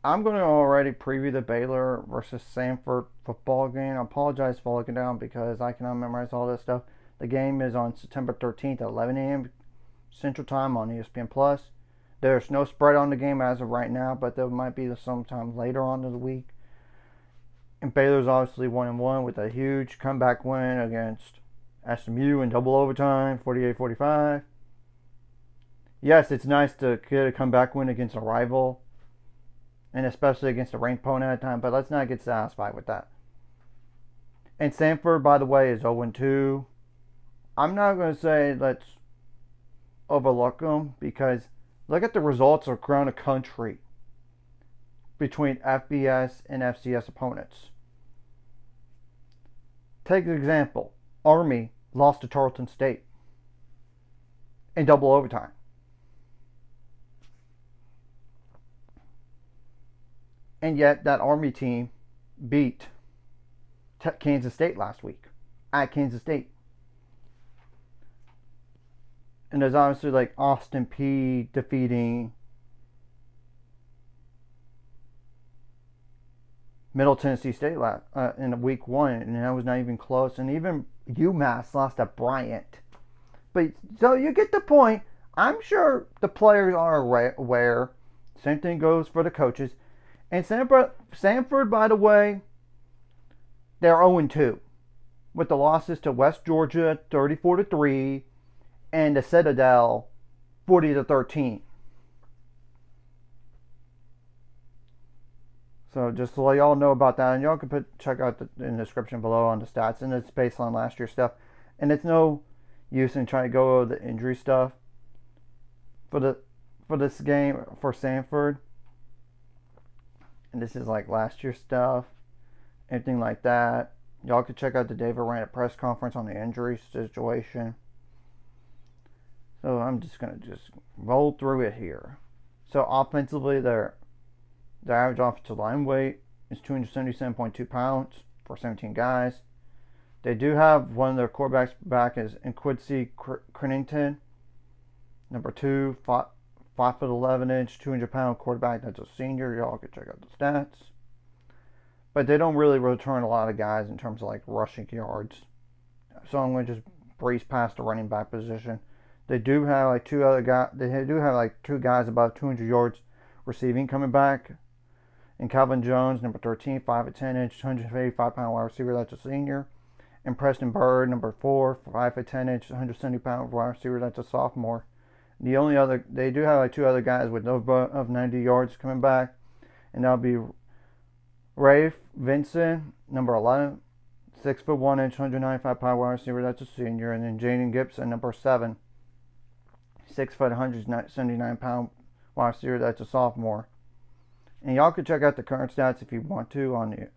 I'm going to already preview the Baylor versus Samford football game. I apologize for looking down because I cannot memorize all this stuff. The game is on September 13th at 11 a.m. Central Time on espnplus. There's no spread on the game as of right now, but there might be sometime later on in the week. And Baylor's obviously 1-1 with a huge comeback win against SMU in double overtime, 48-45. Yes, it's nice to get a comeback win against a rival, and especially against a ranked opponent at a time, but let's not get satisfied with that. And Samford, by the way, is 0-2. I'm not going to say let's overlook them because look at the results around the country between FBS and FCS opponents. Take an example. Army lost to Tarleton State in double overtime. And yet that Army team beat Kansas State last week at Kansas State. And there's obviously like Austin Peay defeating Middle Tennessee State in week 1, and that was not even close. And even UMass lost at Bryant. But so you get the point. I'm sure the players are aware. Same thing goes for the coaches. And Samford, by the way, they're 0-2 with the losses to West Georgia 34-3 and the Citadel 40-13. So just to let y'all know about that, and y'all can check out in the description below on the stats, and it's based on last year's stuff. And it's no use in trying to go over the injury stuff for this game for Samford. And this is like last year's stuff, anything like that. Y'all can check out the David Rand press conference on the injury situation. So I'm just gonna roll through it here. So offensively, their average offensive line weight is 277.2 pounds for 17 guys. They do have one of their quarterbacks back is Quincy Crennington, number 2, 5'11", 200-pound quarterback. That's a senior. Y'all can check out the stats. But they don't really return a lot of guys in terms of like rushing yards. So I'm going to just breeze past the running back position. They do have like two guys above 200 yards receiving coming back. And Calvin Jones, number 13, 5'10", 185-pound wide receiver. That's a senior. And Preston Bird, number 4, 5'10", 170-pound wide receiver. That's a sophomore. They do have like two other guys with over 90 yards coming back, and that'll be Rafe Vincent, number 11, 6'1", 195-pound wide receiver. That's a senior, and then Jaden Gibson, number 7, 6', 179-pound wide receiver. That's a sophomore. And y'all can check out the current stats if you want to on the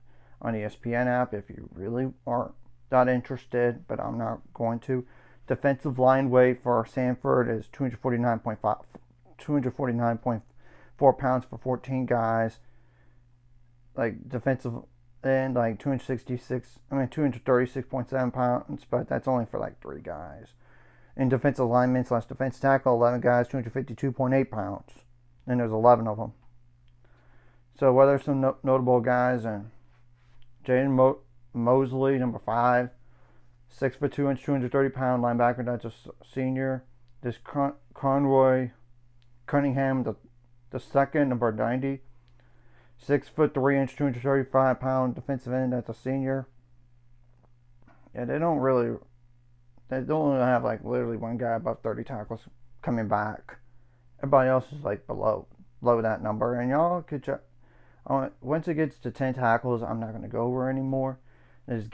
ESPN app if you really aren't that interested, but I'm not going to. Defensive line weight for Samford is 249.4 pounds for 14 guys. Like defensive end, like 236.7 pounds, but that's only for like 3 guys. And defensive linemen / defense tackle, 11 guys, 252.8 pounds. And there's 11 of them. So what are some notable guys? And Jaden Mosley, number 5, 6'2", 230-pound linebacker. That's a senior. This Conroy Cunningham, the second, number 90, 6'3", 235-pound defensive end. That's a senior. Yeah, they don't have like literally one guy above 30 tackles coming back. Everybody else is like below that number. And y'all could check. Once it gets to 10 tackles, I'm not going to go over anymore. There's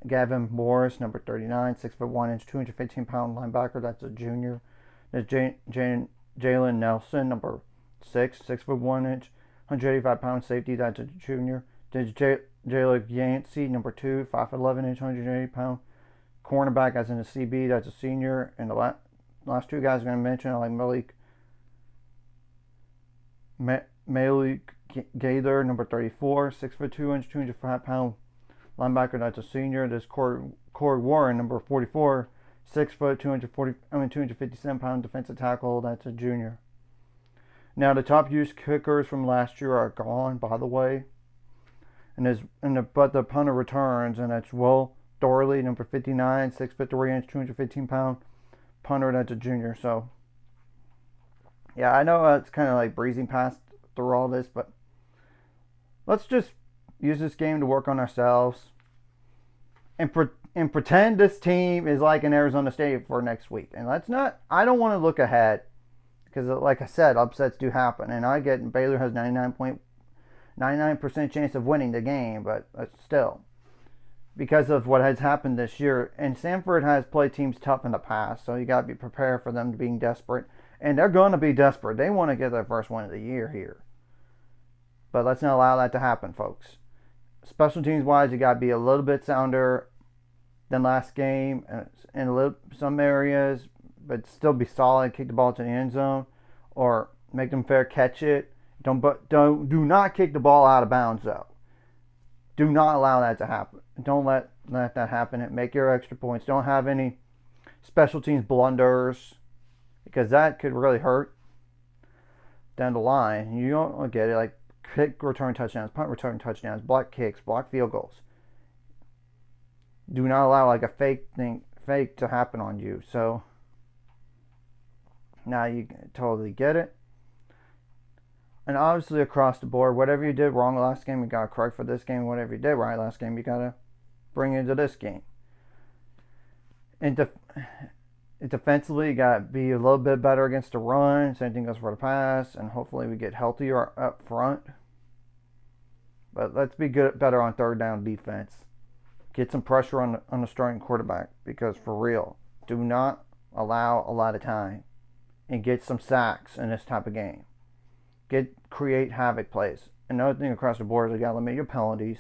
Gavin Morris, number 39, 6'1", 215-pound linebacker. That's a junior. There's Jalen Nelson, number 6, 6'1", 185-pound safety. That's a junior. There's Jayla Yancey, number 2, 5'11", 180-pound cornerback, as in a CB. That's a senior. And the last two guys I'm going to mention are like Malik Gaither, number 34, 6'2", 205-pound linebacker. That's a senior. There's Corey Warren, number 44, 6', 257-pound defensive tackle. That's a junior. Now the top used kickers from last year are gone, by the way, but the punter returns, and that's Will Dorley, number 59, 6'3" 215-pound punter. That's a junior. So yeah, I know it's kind of like breezing past through all this, but let's just use this game to work on ourselves and pretend this team is like in Arizona State for next week. And let's not. I don't want to look ahead because, like I said, upsets do happen, and I get Baylor has 99% chance of winning the game, but still, because of what has happened this year, and Samford has played teams tough in the past, so you got to be prepared for them being desperate, and they're going to be desperate. They want to get their first win of the year here, but let's not allow that to happen, folks. Special teams wise, you got to be a little bit sounder than last game in some areas, but still be solid. Kick the ball to the end zone, or make them fair catch it. Do not kick the ball out of bounds though. Do not allow that to happen. Don't let that happen. Make your extra points. Don't have any special teams blunders, because that could really hurt down the line. You don't get it, like kick return touchdowns, punt return touchdowns, block kicks, block field goals. Do not allow like a fake to happen on you. So now you totally get it. And obviously across the board, whatever you did wrong last game, you got to correct for this game. Whatever you did right last game, you got to bring into this game. And defensively, you got to be a little bit better against the run. Same thing goes for the pass. And hopefully we get healthier up front. But let's be better on third down defense. Get some pressure on the starting quarterback. Because for real, do not allow a lot of time. And get some sacks in this type of game. Create havoc plays. Another thing across the board is you got to limit your penalties.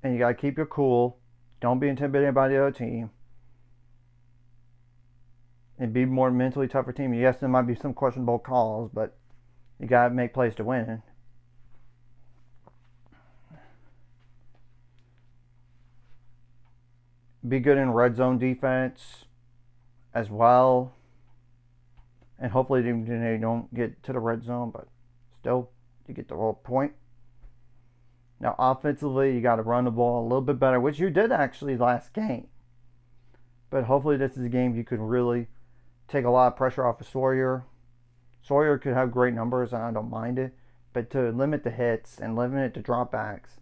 And you got to keep your cool. Don't be intimidated by the other team. And be more mentally tougher team. Yes, there might be some questionable calls, but you got to make plays to win. Be good in red zone defense as well. And hopefully they don't get to the red zone, but still, you get the whole point. Now, offensively, you got to run the ball a little bit better, which you did actually last game. But hopefully this is a game you could really take a lot of pressure off of Sawyer. Sawyer could have great numbers, and I don't mind it. But to limit the hits and limit the dropbacks,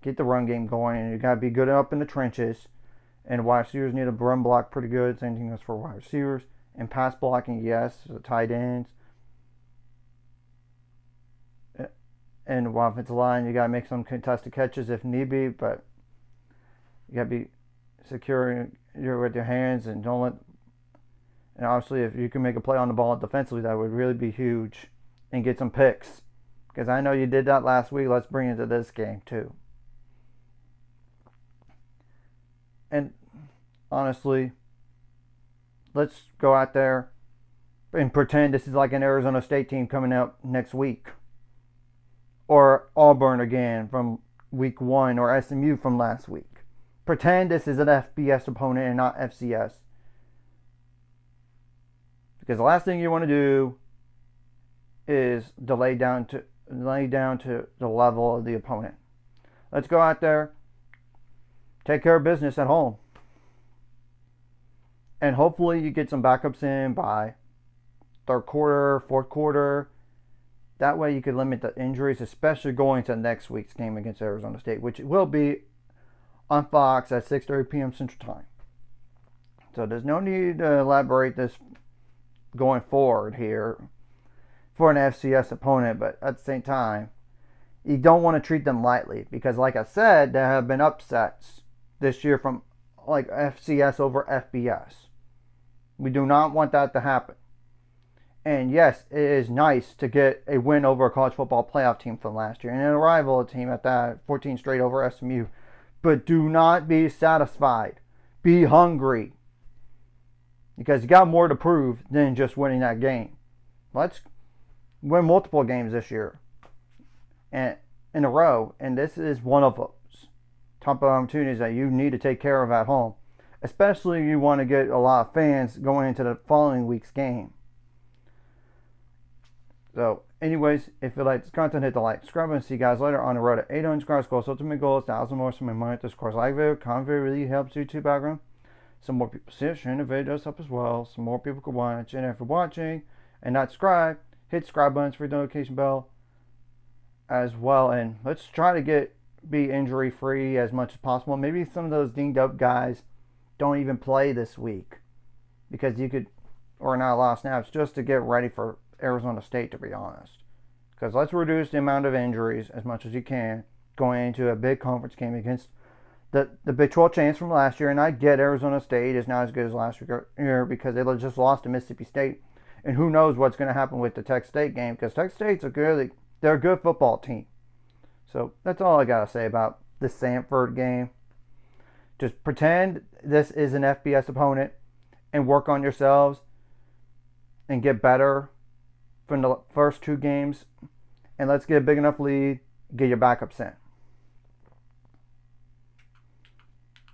get the run game going, and you got to be good up in the trenches. And wide receivers need to run block pretty good. Same thing goes for wide receivers. And pass blocking, yes, the tight ends. And the offensive line, you got to make some contested catches if need be, but you got to be secure with your hands and don't let. And obviously, if you can make a play on the ball defensively, that would really be huge, and get some picks. Because I know you did that last week. Let's bring it to this game too. And honestly, let's go out there and pretend this is like an Arizona State team coming out next week. Or Auburn again from week 1, or SMU from last week. Pretend this is an FBS opponent and not FCS. Because the last thing you want to do is lay down to the level of the opponent. Let's go out there, take care of business at home. And hopefully you get some backups in by third quarter, fourth quarter. That way you can limit the injuries, especially going to next week's game against Arizona State, which will be on Fox at 6:30 p.m. Central Time. So there's no need to elaborate this going forward here for an FCS opponent, but at the same time, you don't want to treat them lightly because, like I said, there have been upsets this year from like FCS over FBS. We do not want that to happen. And yes, it is nice to get a win over a college football playoff team from last year and a rival team at that, 14 straight over SMU. But do not be satisfied. Be hungry. Because you got more to prove than just winning that game. Let's win multiple games this year and in a row. And this is one of those top opportunities that you need to take care of at home. especially if you want to get a lot of fans going into the following week's game. So, anyways, if you like this content, hit the like, subscribe, and see you guys later on the road to 800 subscribers. Goal. So, ultimate goal is 1,000 more. So, my money at this course. Like video, comment video really helps YouTube algorithm. Some more people see it, sharing the video does help as well. Some more people can watch. And if you're watching and not subscribed, hit subscribe buttons for the notification bell as well. And let's try to be injury free as much as possible. Maybe some of those dinged up guys don't even play this week because you could, or not a lot of snaps, just to get ready for Arizona State, to be honest. Because let's reduce the amount of injuries as much as you can going into a big conference game against the Big 12 champs from last year. And I get Arizona State is not as good as last year because they just lost to Mississippi State. And who knows what's going to happen with the Texas State game, because Texas State's they're a good football team. So that's all I got to say about this Samford game. Just pretend this is an FBS opponent and work on yourselves and get better from the first two games. And let's get a big enough lead, get your backups in.